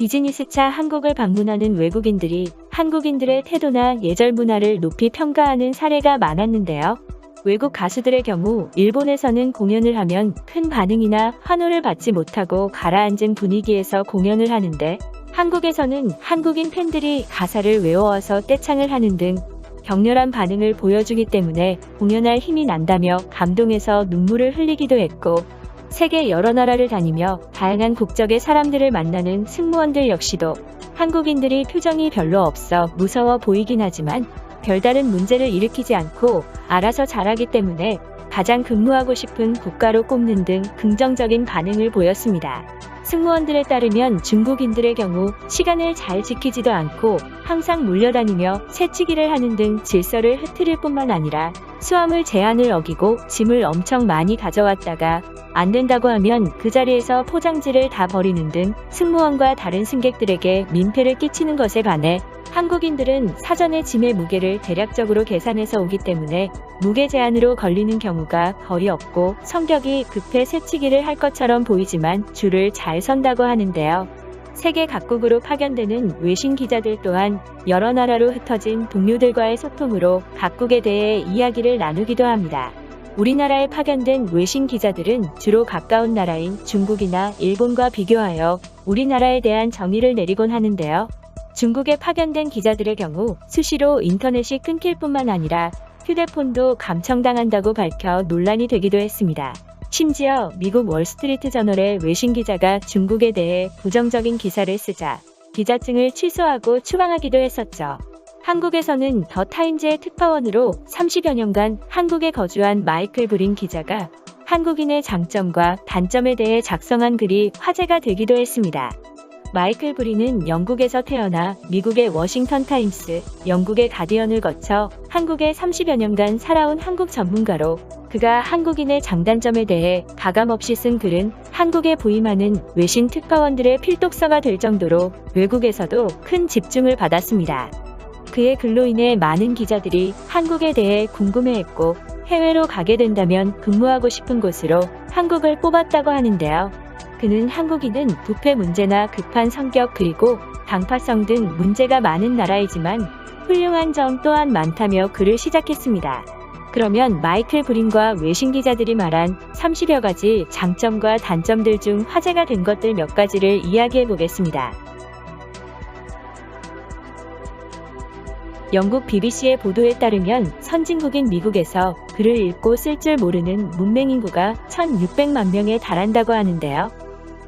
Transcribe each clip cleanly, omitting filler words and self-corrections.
비즈니스차 한국을 방문하는 외국인들이 한국인들의 태도나 예절 문화를 높이 평가하는 사례가 많았는데요. 외국 가수들의 경우 일본에서는 공연을 하면 큰 반응이나 환호를 받지 못하고 가라앉은 분위기에서 공연을 하는데, 한국에서는 한국인 팬들이 가사를 외워와서 떼창을 하는 등 격렬한 반응을 보여주기 때문에 공연할 힘이 난다며 감동해서 눈물을 흘리기도 했고, 세계 여러 나라를 다니며 다양한 국적의 사람들을 만나는 승무원들 역시도 한국인들이 표정이 별로 없어 무서워 보이긴 하지만 별다른 문제를 일으키지 않고 알아서 잘하기 때문에 가장 근무하고 싶은 국가로 꼽는 등 긍정적인 반응을 보였습니다. 승무원들에 따르면 중국인들의 경우 시간을 잘 지키지도 않고 항상 몰려다니며 새치기를 하는 등 질서를 흐트릴 뿐만 아니라 수화물 제한을 어기고 짐을 엄청 많이 가져왔다가 안 된다고 하면 그 자리에서 포장지를 다 버리는 등 승무원과 다른 승객들에게 민폐를 끼치는 것에 반해, 한국인들은 사전에 짐의 무게를 대략적으로 계산해서 오기 때문에 무게 제한으로 걸리는 경우가 거의 없고 성격이 급해 새치기를 할 것처럼 보이지만 줄을 잘 선다고 하는데요. 세계 각국으로 파견되는 외신 기자들 또한 여러 나라로 흩어진 동료들과의 소통으로 각국에 대해 이야기를 나누기도 합니다. 우리나라에 파견된 외신 기자들은 주로 가까운 나라인 중국이나 일본과 비교하여 우리나라에 대한 정의를 내리곤 하는데요. 중국에 파견된 기자들의 경우 수시로 인터넷이 끊길 뿐만 아니라 휴대폰도 감청당한다고 밝혀 논란이 되기도 했습니다. 심지어 미국 월스트리트 저널의 외신 기자가 중국에 대해 부정적인 기사를 쓰자 기자증을 취소하고 추방하기도 했었죠. 한국에서는 더 타임즈의 특파원으로 30여 년간 한국에 거주한 마이클 브린 기자가 한국인의 장점과 단점에 대해 작성한 글이 화제가 되기도 했습니다. 마이클 브린은 영국에서 태어나 미국의 워싱턴 타임스, 영국의 가디언을 거쳐 한국에 30여 년간 살아온 한국 전문가로, 그가 한국인의 장단점에 대해 가감없이 쓴 글은 한국에 부임하는 외신 특파원들의 필독서가 될 정도로 외국에서도 큰 집중을 받았습니다. 그의 글로 인해 많은 기자들이 한국에 대해 궁금해했고, 해외로 가게 된다면 근무하고 싶은 곳으로 한국을 뽑았다고 하는데요. 그는 한국인은 부패 문제나 급한 성격 그리고 당파성 등 문제가 많은 나라이지만 훌륭한 점 또한 많다며 글을 시작했습니다. 그러면 마이클 브린과 외신 기자들이 말한 30여 가지 장점과 단점들 중 화제가 된 것들 몇 가지를 이야기해 보겠습니다. 영국 BBC의 보도에 따르면 선진국인 미국에서 글을 읽고 쓸 줄 모르는 문맹 인구가 1,600만 명에 달한다고 하는데요.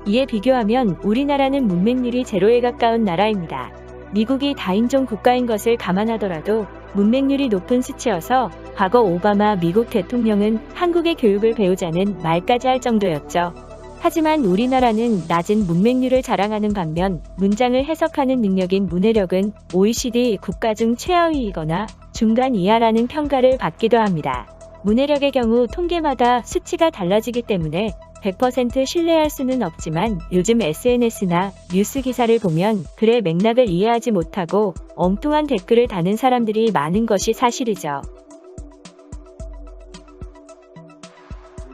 이에 비교하면 우리나라는 문맹률이 제로에 가까운 나라입니다. 미국이 다인종 국가인 것을 감안하더라도 문맹률이 높은 수치여서 과거 오바마 미국 대통령은 한국의 교육을 배우자는 말까지 할 정도였죠. 하지만 우리나라는 낮은 문맹률을 자랑하는 반면 문장을 해석하는 능력인 문해력은 OECD 국가 중 최하위이거나 중간 이하라는 평가를 받기도 합니다. 문해력의 경우 통계마다 수치가 달라지기 때문에 100% 신뢰할 수는 없지만 요즘 SNS나 뉴스 기사를 보면 글의 맥락을 이해하지 못하고 엉뚱한 댓글을 다는 사람들이 많은 것이 사실이죠.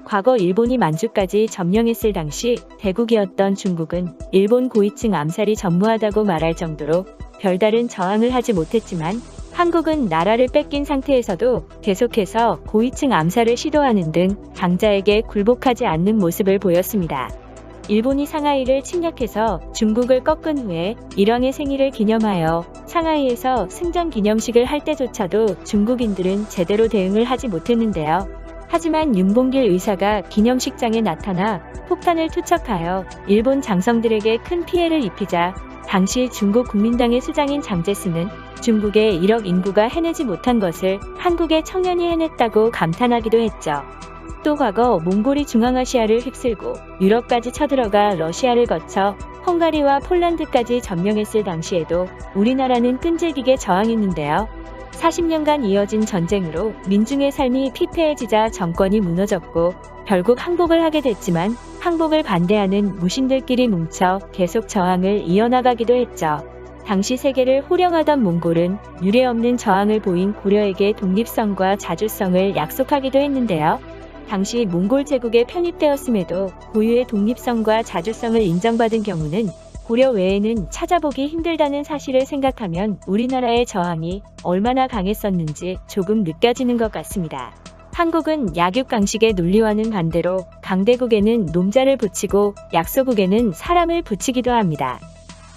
과거 일본이 만주까지 점령했을 당시 대국이었던 중국은 일본 고위층 암살이 전무하다고 말할 정도로 별다른 저항을 하지 못했지만, 한국은 나라를 뺏긴 상태에서도 계속해서 고위층 암살을 시도하는 등 강자에게 굴복하지 않는 모습을 보였습니다. 일본이 상하이를 침략해서 중국을 꺾은 후에 일왕의 생일을 기념하여 상하이에서 승전 기념식을 할 때조차도 중국인들은 제대로 대응을 하지 못했는데요. 하지만 윤봉길 의사가 기념식장에 나타나 폭탄을 투척하여 일본 장성들에게 큰 피해를 입히자 당시 중국 국민당의 수장인 장제스는 중국의 1억 인구가 해내지 못한 것을 한국의 청년이 해냈다고 감탄하기도 했죠. 또 과거 몽골이 중앙아시아를 휩쓸고 유럽까지 쳐들어가 러시아를 거쳐 헝가리와 폴란드까지 점령했을 당시에도 우리나라는 끈질기게 저항했는데요. 40년간 이어진 전쟁으로 민중의 삶이 피폐해지자 정권이 무너졌고 결국 항복을 하게 됐지만, 항복을 반대하는 무신들끼리 뭉쳐 계속 저항을 이어나가기도 했죠. 당시 세계를 호령하던 몽골은 유례없는 저항을 보인 고려에게 독립성과 자주성을 약속하기도 했는데요. 당시 몽골 제국에 편입되었음에도 고유의 독립성과 자주성을 인정받은 경우는 고려 외에는 찾아보기 힘들다는 사실을 생각하면 우리나라의 저항이 얼마나 강했었는지 조금 느껴지는 것 같습니다. 한국은 약육강식의 논리와는 반대로 강대국에는 놈자를 붙이고 약소국에는 사람을 붙이기도 합니다.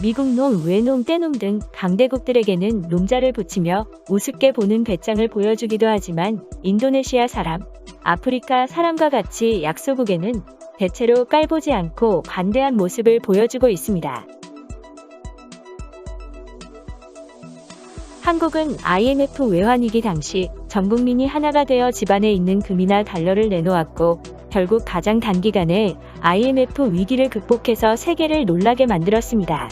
미국 놈, 외놈, 떼놈 등 강대국들에게는 놈자를 붙이며 우습게 보는 배짱을 보여주기도 하지만 인도네시아 사람, 아프리카 사람과 같이 약소국에는 대체로 깔보지 않고 관대한 모습을 보여주고 있습니다. 한국은 IMF 외환위기 당시 전 국민이 하나가 되어 집안에 있는 금이나 달러를 내놓았고 결국 가장 단기간에 IMF 위기를 극복해서 세계를 놀라게 만들었습니다.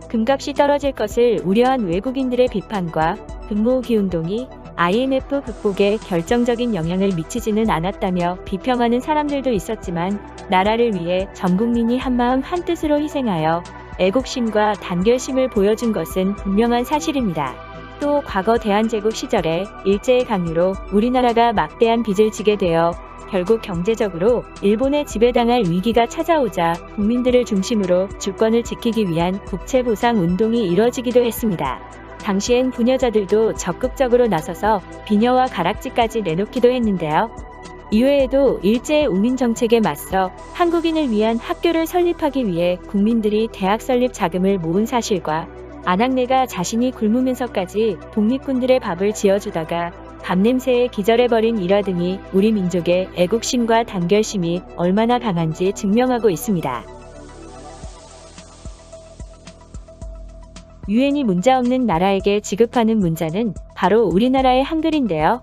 금값이 떨어질 것을 우려한 외국인들의 비판과 금모으기 운동이 IMF 극복에 결정적인 영향을 미치지는 않았다며 비평하는 사람들도 있었지만 나라를 위해 전 국민이 한마음 한뜻으로 희생하여 애국심과 단결심을 보여준 것은 분명한 사실입니다. 또 과거 대한제국 시절에 일제의 강요로 우리나라가 막대한 빚을 지게 되어 결국 경제적으로 일본에 지배당할 위기가 찾아오자 국민들을 중심으로 주권을 지키기 위한 국채보상 운동이 이뤄지기도 했습니다. 당시엔 부녀자들도 적극적으로 나서서 비녀와 가락지까지 내놓기도 했는데요. 이외에도 일제의 우민정책에 맞서 한국인을 위한 학교를 설립하기 위해 국민들이 대학 설립 자금을 모은 사실과 안학내가 자신이 굶으면서까지 독립군들의 밥을 지어주다가 밥냄새에 기절해버린 일화 등이 우리 민족의 애국심과 단결심이 얼마나 강한지 증명하고 있습니다. 유엔이 문자 없는 나라에게 지급하는 문자는 바로 우리나라의 한글인데요.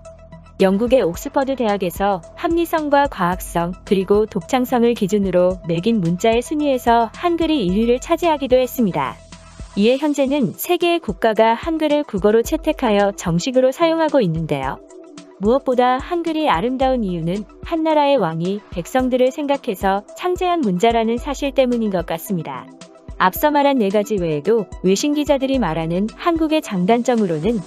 영국의 옥스퍼드 대학에서 합리성과 과학성 그리고 독창성을 기준으로 매긴 문자의 순위에서 한글이 1위를 차지하기도 했습니다. 이에 현재는 세계의 국가가 한글을 국어로 채택하여 정식으로 사용하고 있는데요. 무엇보다 한글이 아름다운 이유는 한나라의 왕이 백성들을 생각해서 창제한 문자라는 사실 때문인 것 같습니다. 앞서 말한 4가지 외에도 외신 기자들이 말하는 한국의 장단점으로는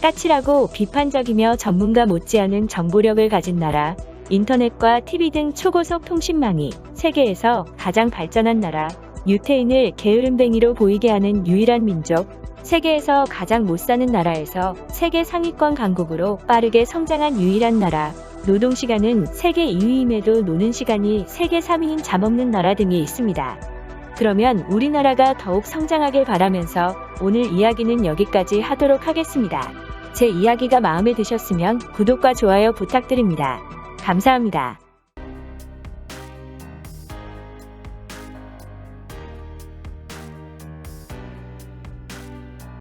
까칠하고 비판적이며 전문가 못지않은 정보력을 가진 나라, 인터넷과 TV 등 초고속 통신망이 세계에서 가장 발전한 나라, 유태인을 게으름뱅이로 보이게 하는 유일한 민족, 세계에서 가장 못 사는 나라에서 세계 상위권 강국으로 빠르게 성장한 유일한 나라, 노동시간은 세계 2위임에도 노는 시간이 세계 3위인 잠없는 나라 등이 있습니다. 그러면 우리나라가 더욱 성장하길 바라면서 오늘 이야기는 여기까지 하도록 하겠습니다. 제 이야기가 마음에 드셨으면 구독과 좋아요 부탁드립니다. 감사합니다.